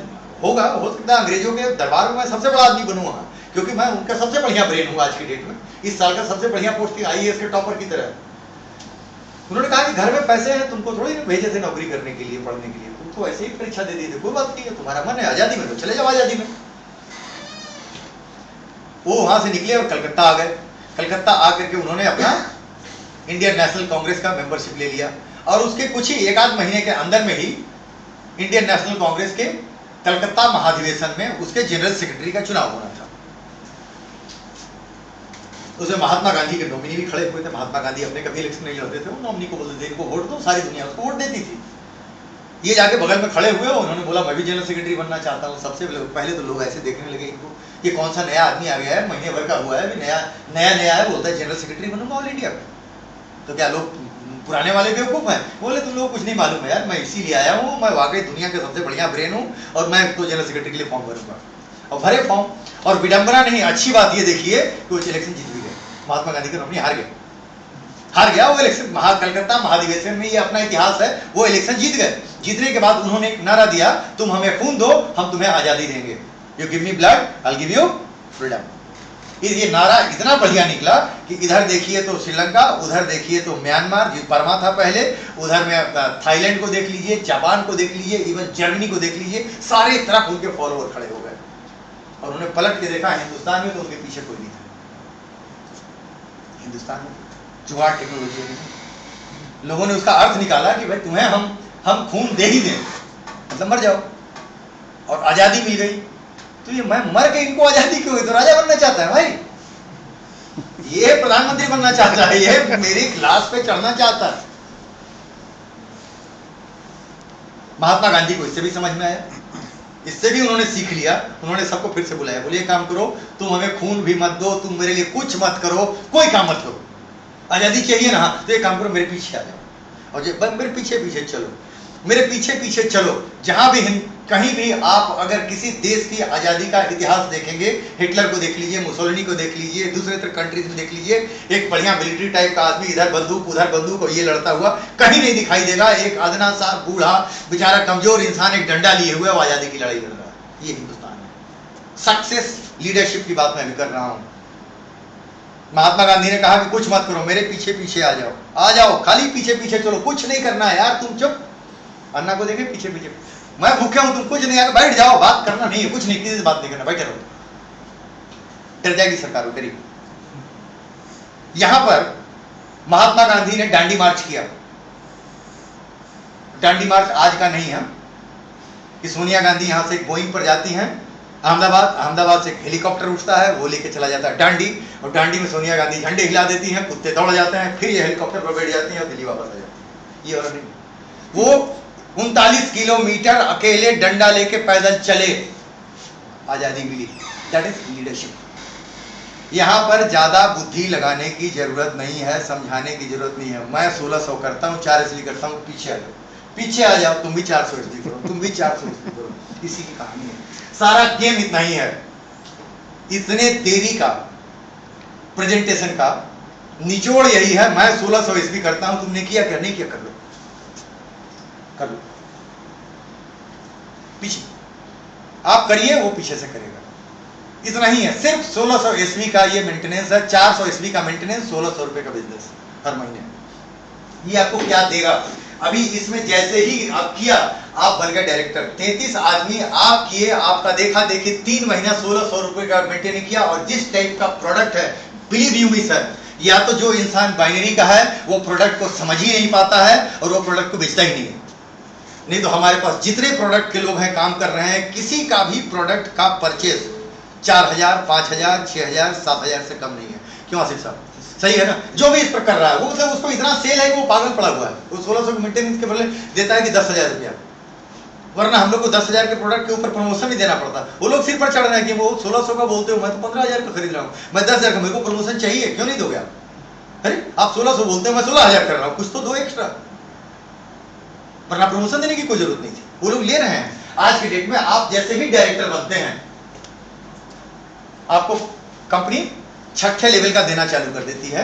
हो सकता है अंग्रेजों के दरबार में मैं सबसे बड़ा आदमी बनूं, क्योंकि मैं उनका सबसे बढ़िया ब्रेन हूं आज की डेट में, इस साल का सबसे बढ़िया पोस्ट थी आईएएस के टॉपर की तरह। उन्होंने कहा कि घर में पैसे हैं, तुमको थोड़ी भेजे थे नौकरी करने के लिए, पढ़ने के लिए, तुमको ऐसे ही परीक्षा दे दी थी, कोई बात नहीं है, तुम्हारा मन है आजादी में तो चले जाओ आजादी में। वो वहां से निकले और कलकत्ता आ गए। कलकत्ता आकर के उन्होंने अपना इंडियन नेशनल कांग्रेस का मेंबरशिप ले लिया और उसके कुछ ही 1 आध महीने के अंदर में ही इंडियन नेशनल कांग्रेस के कलकत्ता महाधिवेशन में उसके जनरल सेक्रेटरी का चुनाव होना था। उसमें महात्मा गांधी के नॉमिनी भी खड़े हुए थे। महात्मा गांधी अपने कभी इलेक्शन नहीं लड़ते थे, वो नॉमिनी को बोलते थे इनको वोट दो, सारी दुनिया उसको वोट देती थी। ये जाके बगल में खड़े हुए, उन्होंने बोला मैं भी जनरल सेक्रेटरी बनना चाहता हूँ। सबसे पहले तो लोग ऐसे देखने लगे इनको, ये कौन सा नया आदमी आ गया है, महीने भर का हुआ है, नया है, बोलता है जनरल सेक्रेटरी बनूंगा ऑल इंडिया में। तो क्या लोग पुराने वाले बेवकूफ हैं? बोले तुम लोग कुछ नहीं मालूम है यार, मैं इसीलिए आया हूँ, मैं वाकई दुनिया के सबसे बढ़िया ब्रेन हूँ और मैं तो जनरल सेक्रेटरी के लिए फॉर्म भरूंगा। और भरे फॉर्म, और विडंबना नहीं, अच्छी बात ये देखिए कि वो इलेक्शन जीत भी गए। महात्मा गांधी का नॉमिनी हार गया वो इलेक्शन, कलकत्ता महाधिवेशन में, ये अपना इतिहास है। वो इलेक्शन जीत गए। जीतने के बाद उन्होंने एक नारा दिया, तुम हमें खून दो, हम तुम्हें आजादी देंगे। You give me blood, I give you freedom. ये नारा इतना बढ़िया निकला कि इधर देखिए तो श्रीलंका, उधर देखिए तो म्यांमार जो परमा था पहले, उधर में थाईलैंड को देख लीजिए, जापान को देख लीजिए, इवन जर्मनी को देख लीजिए, सारे तरफ उनके फॉलोअर खड़े हो गए। और उन्हें पलट के देखा हिंदुस्तान में, तो उनके पीछे कोई नहीं था। हिंदुस्तान में जुगाड़ टेक्नोलॉजी है। लोगों ने उसका अर्थ निकाला कि भाई तुम्हें हम खून दे ही दें, मतलब मर जाओ, और आजादी मिल गई। तो ये मैं मर के इनको आजादी क्यों? तो राजा बनना चाहता है भाई, ये प्रधानमंत्री बनना चाहता है, ये मेरी क्लास पे चढ़ना चाहता है। महात्मा गांधी को इससे भी समझ में आया, इससे भी उन्होंने सीख लिया। उन्होंने सबको फिर से बुलाया, बोले काम करो, तुम हमें खून भी मत दो, तुम मेरे लिए कुछ मत करो, कोई काम मत करो, आजादी चाहिए ना, तो एक काम करो, मेरे पीछे आ जाओ और जो मेरे पीछे पीछे चलो, मेरे पीछे पीछे चलो। जहां भी कहीं भी आप अगर किसी देश की आजादी का इतिहास देखेंगे, हिटलर को देख लीजिए, मुसोलिनी को देख लीजिए, दूसरे कंट्रीज में देख लीजिए, एक बढ़िया मिलिट्री टाइप का आदमी, इधर बंदूक उधर बंदूक और ये लड़ता हुआ कहीं नहीं दिखाई देगा। एक अदना सा बूढ़ा बेचारा कमजोर इंसान एक डंडा लिए हुए वो आजादी की लड़ाई लड़ रहा है। ये हिंदुस्तान है। सक्सेस लीडरशिप की बात मैं भी कर रहा हूं। महात्मा गांधी ने कहा कि कुछ मत करो, मेरे पीछे पीछे आ जाओ, खाली पीछे पीछे चलो, कुछ नहीं करना है यार, तुम चुप। अन्ना को देखे पीछे पीछे, मैं भूखे हूं, तुम कुछ नहीं, आकर बैठ जाओ, बात करना नहीं है, कुछ नहीं, किसी से बात नहीं करना, बैठे रहो, डर जाएगी सरकार उतरी। यहां पर महात्मा गांधी ने डांडी मार्च किया। डांडी मार्च आज का नहीं है कि सोनिया गांधी यहां से बोइंग पर जाती हैं अहमदाबाद से एक हेलीकॉप्टर उठता है, वो लेके चला जाता है डांडी, और डांडी में सोनिया गांधी झंडे हिला देती हैं, कुत्ते दौड़ जाते हैं, फिर ये हेलीकॉप्टर पर बैठ जाती हैं और दिल्ली वापस आ जाती है। ये और नहीं, वो 39 किलोमीटर अकेले डंडा लेके पैदल चले, आजादी मिली। That is leadership. यहां पर ज्यादा बुद्धि लगाने की जरूरत नहीं है, समझाने की जरूरत नहीं है। मैं 1600 करता हूं, 4 इसलिए करता हूं, पीछे आ जाओ, तुम भी 400 इसलिए करो, तुम भी 400 इसलिए करो। इसी की कहानी है, सारा गेम इतना ही है। इतने देरी का प्रेजेंटेशन का निचोड़ यही है। मैं 1600 ईस्वी करता हूं, तुमने किया क्या? नहीं किया, कर लो, कर लो, पीछे आप करिए, वो पीछे से करेगा। इतना ही है, सिर्फ 1600 ईस्वी का ये मेंटेनेंस है। 400 ईस्वी का मेंटेनेंस, 1600 रुपए का बिजनेस हर महीने। ये आपको क्या देगा? अभी इसमें जैसे ही आप किया, आप बन गए डायरेक्टर। 33 आदमी आप किए, आपका देखा देखी 3 महीना 1600 रुपए का मेंटेन किया। और जिस टाइप का प्रोडक्ट है, बिलीव यू मी सर, या तो जो इंसान बाइनरी का है वो प्रोडक्ट को समझ ही नहीं पाता है और वो प्रोडक्ट को बेचता ही नहीं है। नहीं तो हमारे पास जितने प्रोडक्ट के लोग हैं, काम कर रहे हैं, किसी का भी प्रोडक्ट का परचेस 4000, 5000, 6000, 7000 से कम नहीं है। क्यों आसिफ साहब? सही है ना? जो भी इस पर कर रहा है वो मतलब उसको इतना सेल है कि वो पागल पड़ा हुआ है। वो 1600 के मेंटेनेंस के बदले देता है कि 10,000 रुपया, वरना हम लोग को 10,000 के प्रोडक्ट के ऊपर प्रमोशन ही देना पड़ता। वो लोग सिर पर चढ़ रहे हैं कि वो 1600 का बोलते हो, मैं तो 15,000 का खरीद रहा हूँ, मैं 10,000 का, मेरे को प्रमोशन चाहिए, क्यों नहीं दोगे आप? अरे आप 1600 बोलते हो, मैं 16,000 कर रहा हूँ, कुछ तो दो एक्स्ट्रा, वरना प्रमोशन देने की कोई जरूरत नहीं थी। वो लोग ले रहे हैं। आज के डेट में आप जैसे ही डायरेक्टर बनते हैं, आपको कंपनी 6ठे लेवल का देना चालू कर देती है।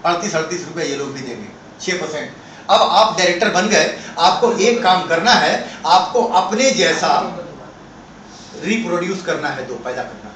38-38 रुपए ये लोग भी देंगे, 6%। अब आप डायरेक्टर बन गए, आपको एक काम करना है, आपको अपने जैसा रिप्रोड्यूस करना है, तो पैदा करना है।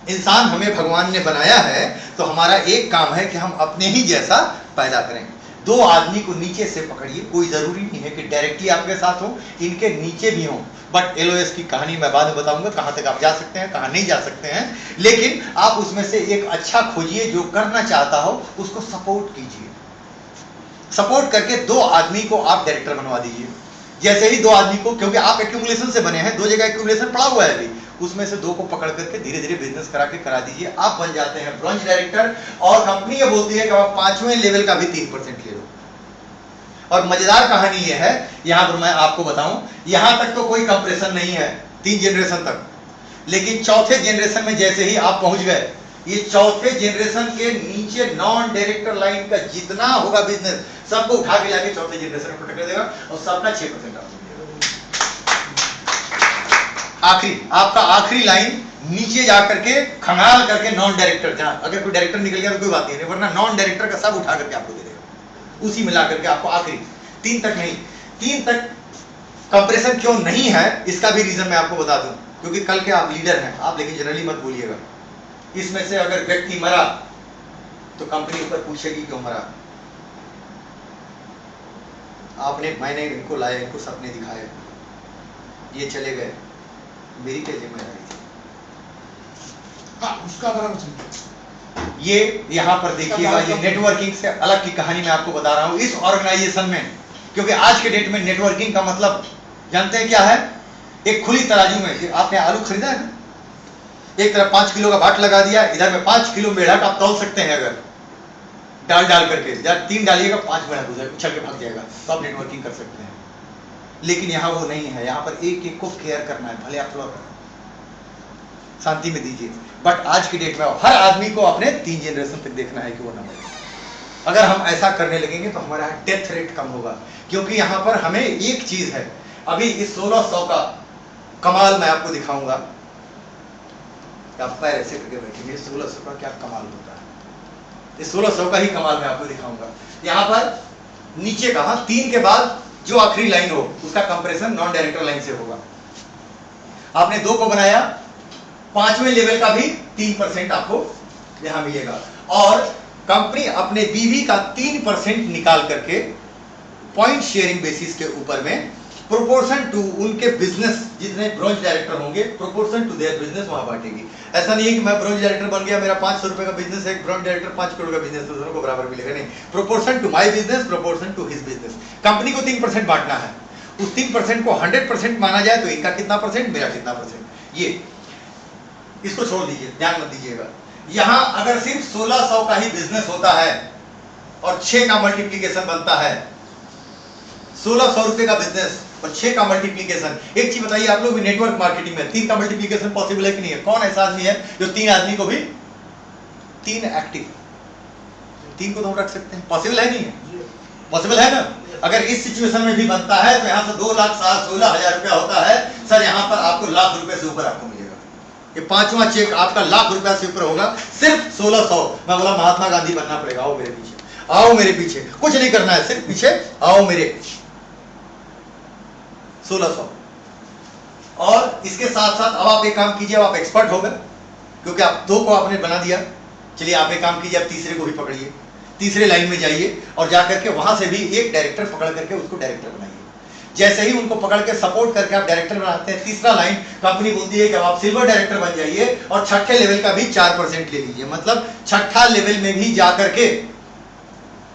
इंसान हमें भगवान ने बनाया है, तो हमारा एक काम है कि हम अपने ही जैसा पैदा करें। 2 आदमी को नीचे से पकड़िए, कोई जरूरी नहीं है कि डायरेक्टली आपके साथ हो, इनके नीचे भी हो। बट एलओएस की कहानी मैं बाद में बताऊंगा, कहां तक आप जा सकते हैं, कहां नहीं जा सकते हैं। लेकिन आप उसमें से एक अच्छा खोजिए, जो करना चाहता हो उसको सपोर्ट कीजिए। सपोर्ट करके 2 आदमी को आप डायरेक्टर बनवा दीजिए। जैसे ही 2 आदमी को, क्योंकि आप एक्यूमुलेशन से बने हैं, 2 जगह एक्यूमुलेशन पड़ा हुआ है अभी, उसमें से 2 को पकड़ करके धीरे धीरे बिजनेस करा दीजिए। आप बन जाते हैं ब्रॉन्ज डायरेक्टर। और कंपनी ये बोलती है कि आप 5वें लेवल का भी 3% ले लो। और मजेदार कहानी ये है, यहां पर मैं आपको बताऊं, यहां तक तो कोई कंप्रेशन नहीं है 3 जनरेशन तक, लेकिन 4थे जनरेशन में जैसे ही आप पहुंच गए, ये 4थे जनरेशन के नीचे नॉन डायरेक्टर लाइन का जितना होगा बिजनेस, सबको उठा के जाके 4थे जनरेशन में प्रोटेक्ट कर देगा और सबका 6% आपको देगा। आखिरी, आपका आखिरी लाइन नीचे जाकर के खंगाल करके नॉन डायरेक्टर, जहां अगर कोई डायरेक्टर निकल गया तो कोई बात नहीं, वरना नॉन डायरेक्टर का सब उठा करके आपको दे देगा, उसी मिला करके आपको आखिरी 3 तक नहीं। 3 तक कंप्रेशन क्यों नहीं है, इसका भी रीजन मैं आपको बता दूं, क्योंकि कल के आप लीडर हैं आप, लेकिन जनरली मत बोलिएगा। इसमें से अगर व्यक्ति मरा तो कंपनी ऊपर पूछेगी क्यों मरा। मैंने इनको लाया, इनको सपने दिखाए, ये चले गए, मेरी क्या जिम्मेदारी थी? हाँ, उसका बड़ा कुछ नहीं। ये यहां पर देखिएगा, ये नेटवर्किंग से अलग की कहानी मैं आपको बता रहा हूं इस ऑर्गेनाइजेशन में। क्योंकि आज के डेट में नेटवर्किंग का मतलब जानते हैं क्या है? एक खुली तराजू में आपने आलू खरीदा है ना, एक तरफ 5 किलो का बाट लगा दिया, इधर में 5 किलो मेढक आप तौल सकते हैं। अगर डाल करके 3 डालिएगा, 5 मेढक उछल के भाग जाएगा, तो आप नेटवर्किंग कर सकते हैं। लेकिन यहाँ वो नहीं है, यहाँ पर एक एक को केयर करना है, भले आप फ्लोर शांति में दीजिए। बट आज की डेट में हर आदमी को अपने 3 जनरेशन तक देखना है कि वो ना मरे। अगर हम ऐसा करने लगेंगे तो हमारा डेथ रेट कम होगा। क्योंकि यहाँ पर हमें एक चीज है, अभी इस 1600 का कमाल मैं आपको दिखाऊंगा। आप पैर ऐसे करके बैठेंगे, 1600 का क्या कमाल होता है, इस 1600 का ही कमाल मैं आपको दिखाऊंगा। यहाँ पर नीचे का 3 के बाद जो आखिरी लाइन हो उसका कंप्रेशन नॉन डायरेक्टर लाइन से होगा। आपने 2 को बनाया, 5वें लेवल का भी 3% आपको यहां मिलेगा। और कंपनी अपने बीवी का 3% निकाल करके पॉइंट शेयरिंग बेसिस के ऊपर में प्रोपोर्शन टू उनके बिजनेस, जितने ब्रॉन्ज डायरेक्टर होंगे प्रोपोर्शन टू देयर बिजनेस वहां बांटेगी। ऐसा नहीं है कि मैं ब्रॉन्ज डायरेक्टर बन गया, मेरा 500 रुपए का बिजनेस है, एक ब्रॉन्ज डायरेक्टर 5 करोड़ का बिजनेस, तो दोनों को बराबर मिलेगा, नहीं। Proportion to my business, proportion to his business. Company को 3% बांटना है, उस 3% को 100% माना जाए तो इनका कितना परसेंट, मेरा कितना परसेंट, ये इसको छोड़ दीजिए, ध्यान मत दीजिएगा। यहां अगर सिर्फ 1600 का ही बिजनेस होता है और 6 का मल्टीप्लीकेशन बनता है, 1600 रुपए का बिजनेस और 6 का मल्टीप्लीकेशन। एक चीज बताइए, आप लोग भी नेटवर्क मार्केटिंग में 3 का मल्टीप्लीकेशन पॉसिबल है कि नहीं है? कौन ऐसा आदमी है जो 3 आदमी को भी 3 एक्टिव 3 को तो हम रख सकते हैं, पॉसिबल है नहीं है? पॉसिबल है ना? अगर इस सिचुएशन में भी बनता है तो यहाँ से 2,16,000 रुपया होता है सर, यहाँ पर आपको लाख रुपए से ऊपर आपको मिलेगा। ये पांचवा चेक आपका लाख रुपया से ऊपर होगा, सिर्फ 1600। मैं बोला महात्मा गांधी बनना पड़ेगा, आओ मेरे पीछे, आओ मेरे पीछे, कुछ नहीं करना है, सिर्फ पीछे आओ मेरे। 1600। और इसके साथ साथ अब आप एक काम कीजिए, अब आप एक्सपर्ट हो गए क्योंकि आप 2 को आपने बना दिया। चलिए आप एक काम कीजिए, आप तीसरे को भी पकड़िए, तीसरे लाइन में जाइए और जाकर के वहां से भी एक डायरेक्टर पकड़ करके उसको डायरेक्टर बनाइए। जैसे ही उनको पकड़ के सपोर्ट करके आप डायरेक्टर बनाते हैं, तीसरा लाइन कंपनी बोलती है कि अब आप सिल्वर डायरेक्टर बन जाइए और छठे लेवल का भी 4% ले लीजिए। मतलब छठा लेवल में भी जाकर के,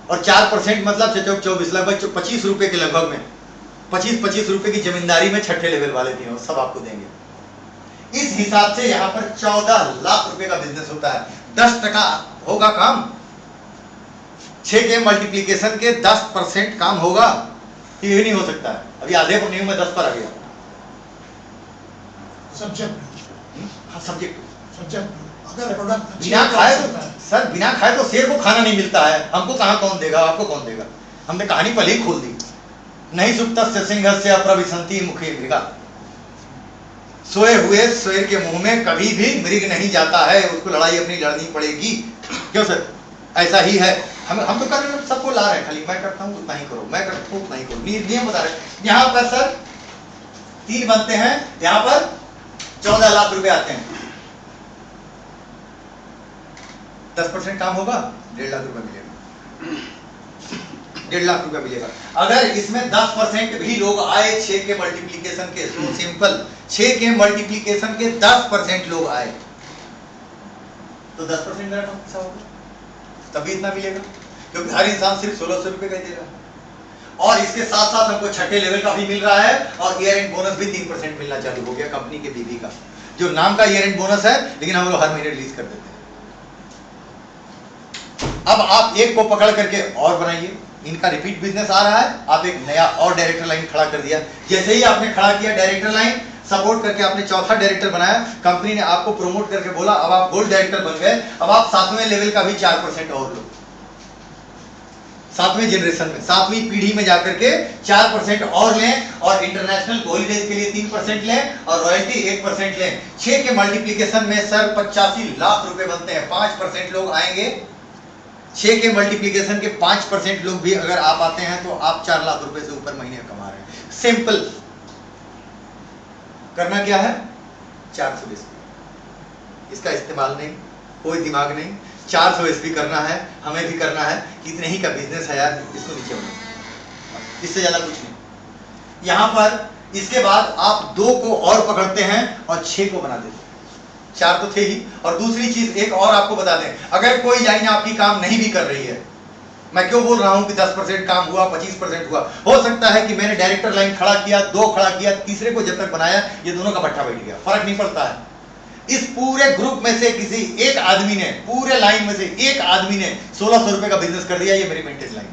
और 4% मतलब 24 लगभग 25 रुपए के लगभग में 25 रुपए की जमींदारी में छठे लेवल वाले भी हैं, सब आपको देंगे। इस हिसाब से यहाँ पर 14 लाख रुपए का बिजनेस होता है। 10% होगा काम, 6 के मल्टीप्लीकेशन के 10% काम होगा, ये नहीं हो सकता है। अभी आधे को नहीं, मैं 10 पर आ गया। सब्जेक्ट अगर प्रोडक्ट बिना खाए तो सर, बिना खाए तो शेर को खाना नहीं मिलता है। हमको कहाँ कौन देगा, आपको कौन देगा? हमने कहानी पहले ही खोल दी। नहीं सुप्तस्य सिंहस्य अप्रविशन्ति मुखे मृगा। सोए हुए शेर के मुंह में कभी भी मृग नहीं जाता है, उसको लड़ाई अपनी लड़नी पड़ेगी। क्यों सर? ऐसा ही है। हम तो कर रहे हैं, सबको ला रहे हैं, खाली मैं करता हूं उतना ही करो, मैं करता हूं उतना ही करो, नियम बता रहे हैं। यहाँ पर सर 3 बनते हैं, यहाँ पर 14 लाख रुपए आते हैं। 10% काम होगा, 1.5 लाख रुपए मिलेगा। 1.5 लाख रुपए मिलेगा। अगर इसमें 10% भी लोग आए 6 के मल्टीप्लीकेशन के, तो सिंपल 6 के मल्टीप्लीकेशन के 10% लोग आए तो 10% मेरा कम पैसा होगा, तभी इतना मिलेगा, क्योंकि हर इंसान सिर्फ 1600 रुपए का देगा। और इसके साथ साथ हमको छठे लेवल का भी मिल रहा है और ईयर एंड बोनस भी 3% मिलना चालू हो गया कंपनी के बीवी का, जो नाम का ईयर एंड बोनस है, लेकिन हम लोग हर महीने रिलीज कर देते हैं। अब आप एक को पकड़ करके और बनाइए, इनका रिपीट बिजनेस आ रहा है, आप एक नया और डायरेक्टर लाइन खड़ा कर दिया। जैसे ही आपने खड़ा किया डायरेक्टर लाइन, सपोर्ट करके आपने चौथा डायरेक्टर बनाया, कंपनी ने आपको प्रमोट करके बोला अब आप गोल्ड डायरेक्टर बन गए, अब आप 7वें लेवल का भी 4% और लो। 7वें जनरेशन में, 7वीं पीढ़ी में जाकर के 4% और लें और इंटरनेशनल हॉलीडेज के लिए 3% लें और रॉयल्टी 1% लें। 6 के मल्टीप्लीकेशन में सर 85 लाख रुपए बनते हैं। 5% लोग आएंगे, 6 के मल्टीप्लीकेशन के 5% लोग भी अगर आप आते हैं तो आप 4 लाख रुपए से ऊपर महीने कमा रहे हैं। सिंपल। करना क्या है? 400 एसपी, इसका इस्तेमाल नहीं, कोई दिमाग नहीं, 400 एसपी करना है, हमें भी करना है। इतने ही का बिजनेस है यार, इसको नीचे होना, इससे ज्यादा कुछ नहीं। यहां पर इसके बाद आप 2 को और पकड़ते हैं और 6 को बना देते हैं। 4 तो थे ही। और दूसरी चीज एक और आपको बता दें, अगर कोई लाइन आपकी काम नहीं भी कर रही है, मैं क्यों बोल रहा हूं कि 10% काम हुआ, 25% हुआ, हो सकता है कि मैंने डायरेक्टर लाइन खड़ा किया, 2 खड़ा किया, तीसरे को जब तक बनाया ये दोनों का भट्ठा बैठ गया, फर्क नहीं पड़ता है। इस पूरे ग्रुप में से किसी एक आदमी ने, पूरे लाइन में से एक आदमी ने 1600 रुपए का बिजनेस कर दिया, ये मेरी मेंटेज लाइन।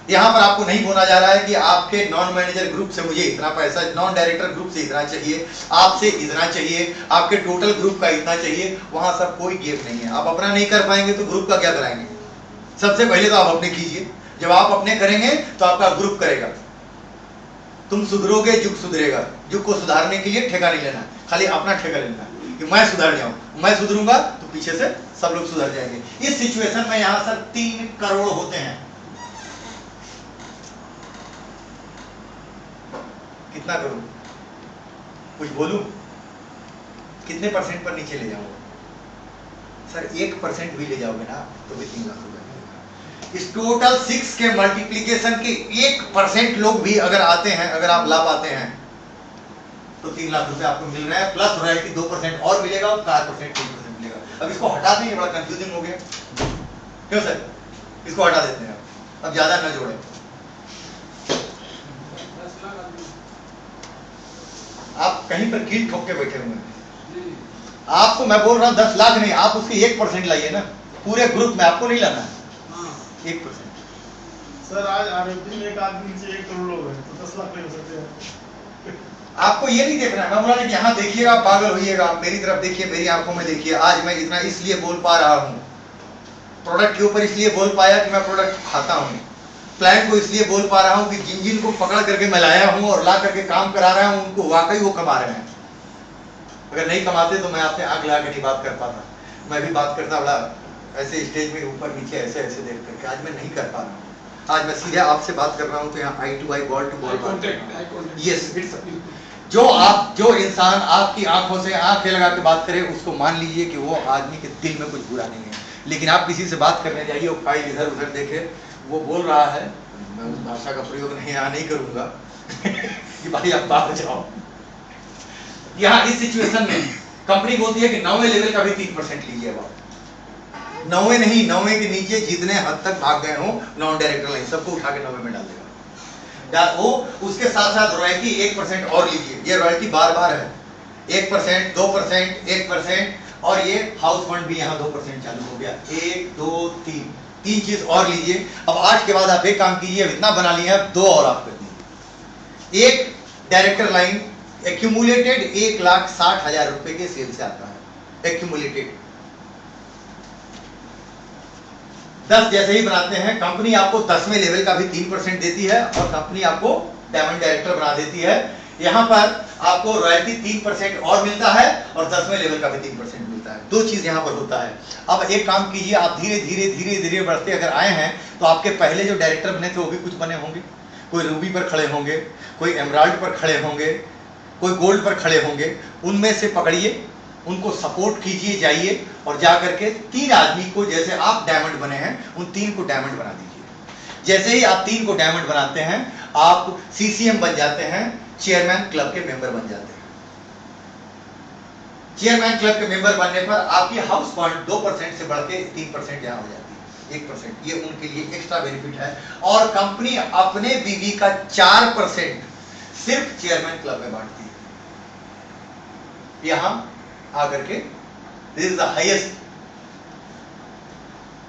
यहां पर आपको नहीं बोला जा रहा है कि आपके नॉन मैनेजर ग्रुप से मुझे इतना पैसा, नॉन डायरेक्टर ग्रुप से इतना चाहिए, आपसे इतना चाहिए, आपके टोटल ग्रुप का इतना चाहिए, वहां सब कोई गेप नहीं है। आप अपना नहीं कर पाएंगे तो ग्रुप का क्या कराएंगे? सबसे पहले तो आप अपने कीजिए, जब आप अपने करेंगे तो आपका ग्रुप करेगा। तुम सुधरोगे, जुग सुधरेगा। जुग को सुधारने के लिए ठेका नहीं लेना, खाली अपना ठेका लेना कि मैं सुधर जाऊं, मैं सुधरूंगा तो पीछे से सब लोग सुधर जाएंगे। इस सिचुएशन में यहां सर 3 करोड़ होते हैं। कितना करूं? कुछ बोलूं? कितने % पर नीचे ले जाऊंगा? सर 1% भी ले जाओगे ना तो भी 3 लाख रुपए मिलेगा। इस टोटल 6 के मल्टीप्लीकेशन के 1% लोग भी अगर आते हैं, अगर आप ला पाते हैं तो 3 लाख रुपए आपको मिल रहे हैं, प्लस रॉयल्टी 2% और मिलेगा और 4% 3% मिलेगा। अब इसको हटा देंगे, बड़ा कंफ्यूजिंग हो गया। क्यों सर? इसको हटा देते हैं, अब ज्यादा न जोड़े। आप कहीं पर कील ठोक के बैठे हुए हैं। आपको मैं बोल रहा हूं 10 लाख नहीं, आप उसकी 1% लाइए ना, पूरे ग्रुप में आपको नहीं लाना है। 1%। सर आज आरोपी में एक आदमी से 1 करोड़ लोग हैं तो 10 लाख नहीं हो सकते हैं। आपको ये नहीं देखना है, मैं बोला कि यहाँ देखिएगा, पागल होइएगा, मेरी तरफ देखिए, मेरी आंखों में देखिए। आज मैं इतना इसलिए बोल पा रहा हूँ, प्रोडक्ट के ऊपर इसलिए बोल पाया कि मैं प्रोडक्ट खाता हूँ, प्लान को इसलिए बोल पा रहा हूं कि जिन जिन को पकड़ करके मैं लाया हूं और ला करके काम करा रहा हूं उनको वाकई वो कमा रहे हैं। अगर नहीं कमाते तो मैं आपसे आंख लगा के नहीं बात कर पाता। मैं भी बात करता बड़ा ऐसे स्टेज में ऊपर नीचे ऐसे ऐसे देख करके, आज मैं नहीं कर पा रहा हूँ। आज मैं सीधे आपसे बात कर रहा हूँ तो यहाँ eye to eye, ball to ball. Yes, जो इंसान आपकी आंखों से आंखें लगा के बात करे उसको मान लीजिए कि वो आदमी के दिल में कुछ बुरा नहीं है। लेकिन आप किसी से बात करने जाइए वो फाइल इधर उधर देखे, वो बोल रहा है, मैं उस भाषा का प्रयोग नहीं करूंगा कि भाई आप बाहर जाओ। यहाँ इस सिचुएशन में कंपनी बोलती है कि 9वें लेवल का भी 3% लीजिए। आप 9वें नहीं, 9वें के नीचे जितने हद तक भाग गए हो नॉन डायरेक्टर लाइन सबको उठा के 9वें में डाल देगा। वो उसके साथ साथ रॉयल्टी 1% और लीजिए। ये रॉयल्टी बार बार है 1%, 2%, 1% और ये हाउस फंड भी यहाँ 2% चालू हो गया। 1, 2, 3 चीज और लीजिए। अब 8 के बाद आप एक काम कीजिए, इतना बना लिया है, 2 और आप कर दीजिए। एक डायरेक्टर लाइन एक्यूमुलेटेड 1,60,000 रुपए के सेल से आता है। एक्यूमुलेटेड 10 जैसे ही बनाते हैं कंपनी आपको 10वें लेवल का भी 3% देती है और कंपनी आपको डायमंड डायरेक्टर बना देती है। यहाँ पर आपको रॉयल्टी 3% और मिलता है और 10वें लेवल का भी 3% मिलता है। 2 चीज यहाँ पर होता है। अब एक काम कीजिए, आप धीरे धीरे बढ़ते अगर आए हैं तो आपके पहले जो डायरेक्टर बने थे वो भी कुछ बने होंगे। कोई रूबी पर खड़े होंगे, कोई एमराल्ड पर खड़े होंगे, कोई गोल्ड पर खड़े होंगे। उनमें से पकड़िए, उनको सपोर्ट कीजिए, जाइए और जा करके 3 आदमी को, जैसे आप डायमंड बने हैं उन 3 को डायमंड बना दीजिए। जैसे ही आप 3 को डायमंड बनाते हैं आप सीसीएम बन जाते हैं, चेयरमैन क्लब के मेंबर बन जाते हैं। चेयरमैन क्लब के मेंबर बनने पर आपकी हाउस फंड 2% से बढ़ के 3% यहां हो जाती है, 1%। ये उनके लिए एक्स्ट्रा बेनिफिट है। और कंपनी अपने बीवी का 4% सिर्फ चेयरमैन क्लब में बांटती है। यहां आकर के दिस इज द हाईएस्ट।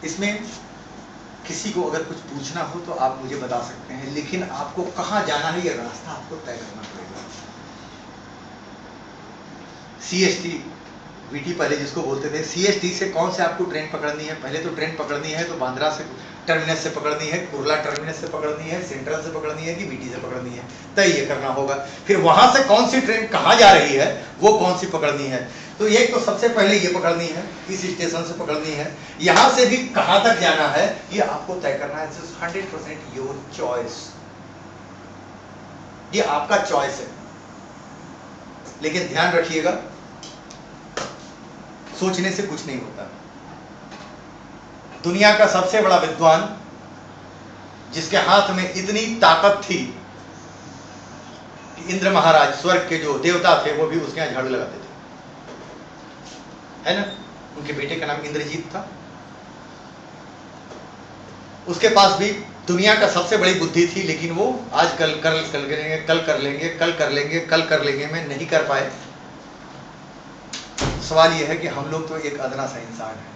इसमें किसी को अगर कुछ पूछना हो तो आप मुझे बता सकते हैं, लेकिन आपको कहां जाना है ये रास्ता आपको तय करना पड़ेगा। सीएसटी वीटी पहले जिसको बोलते थे, सीएसटी से कौन से आपको ट्रेन पकड़नी है? पहले तो ट्रेन पकड़नी है तो बांद्रा से टर्मिनस से पकड़नी है, कुर्ला टर्मिनस से पकड़नी है, सेंट्रल से पकड़नी है कि वीटी से पकड़नी है, तय ये करना होगा। फिर वहां से कौन सी ट्रेन कहां जा रही है वो कौन सी पकड़नी है, तो एक तो सबसे पहले ये पकड़नी है, इस स्टेशन से पकड़नी है। यहां से भी कहां तक जाना है ये आपको तय करना है। 100% योर चॉइस, ये आपका चॉइस है। लेकिन ध्यान रखिएगा, सोचने से कुछ नहीं होता। दुनिया का सबसे बड़ा विद्वान जिसके हाथ में इतनी ताकत थी कि इंद्र महाराज स्वर्ग के जो देवता थे वो भी उसके यहां झाड़ू लगाते थे, है ना? उनके बेटे का नाम इंद्रजीत था। उसके पास भी दुनिया का सबसे बड़ी बुद्धि थी, लेकिन वो आज कल करेंगे, कल कर लेंगे, कल कर लेंगे, कल कर लेंगे में नहीं कर पाए। सवाल यह है कि हम लोग तो एक अदना सा इंसान है।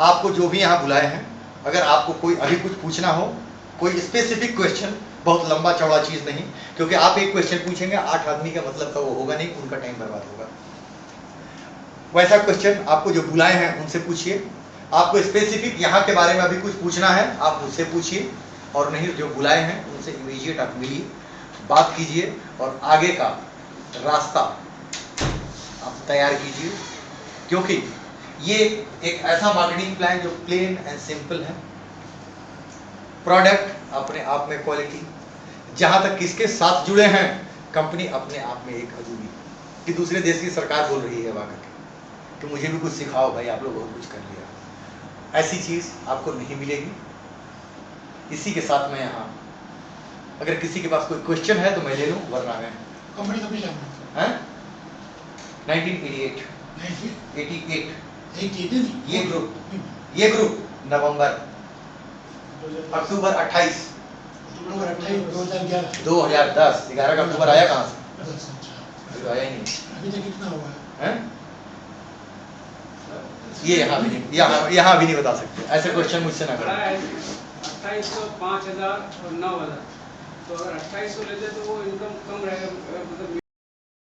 आपको जो भी यहाँ बुलाए हैं, अगर आपको कोई अभी कुछ पूछना हो, कोई स्पेसिफिक क्वेश्चन, बहुत लंबा चौड़ा चीज नहीं, क्योंकि आप एक क्वेश्चन पूछेंगे 8 आदमी का मतलब का वो होगा नहीं, उनका टाइम बर्बाद होगा। वैसा क्वेश्चन आपको जो बुलाए हैं उनसे पूछिए। आपको स्पेसिफिक यहाँ के बारे में अभी कुछ पूछना है आप मुझसे पूछिए, और नहीं जो बुलाए हैं उनसे इमीडिएट आप मिलिए, बात कीजिए और आगे का रास्ता आप तैयार कीजिए। क्योंकि ये एक ऐसा मार्केटिंग प्लान जो प्लेन एंड सिंपल है, प्रोडक्ट अपने आप में क्वालिटी, जहां तक किसके साथ जुड़े हैं, कंपनी अपने आप में एक अजूबी कि दूसरे देश की सरकार बोल रही है वाकई कि मुझे भी कुछ सिखाओ भाई, आप लोग बहुत कुछ कर लिया। ऐसी चीज आपको नहीं मिलेगी। इसी के साथ मैं यहाँ, अगर किसी के पास कोई क्वेश्चन है तो मैं ले लूँ, वरना मैं कंपनी कभी जानना है 1988 ये ग्रुप नवंबर अक्टूबर 28 2010 11 का अक्टूबर आया कहाँ से? तो आया ही नहीं। अभी तक कितना हुआ है? ये यहाँ भी नहीं बता सकते, ऐसे क्वेश्चन मुझसे ना करें। 2800, 5000 और 9000, तो अगर 2800 लेते तो वो इनकम कम रहेगा, मतलब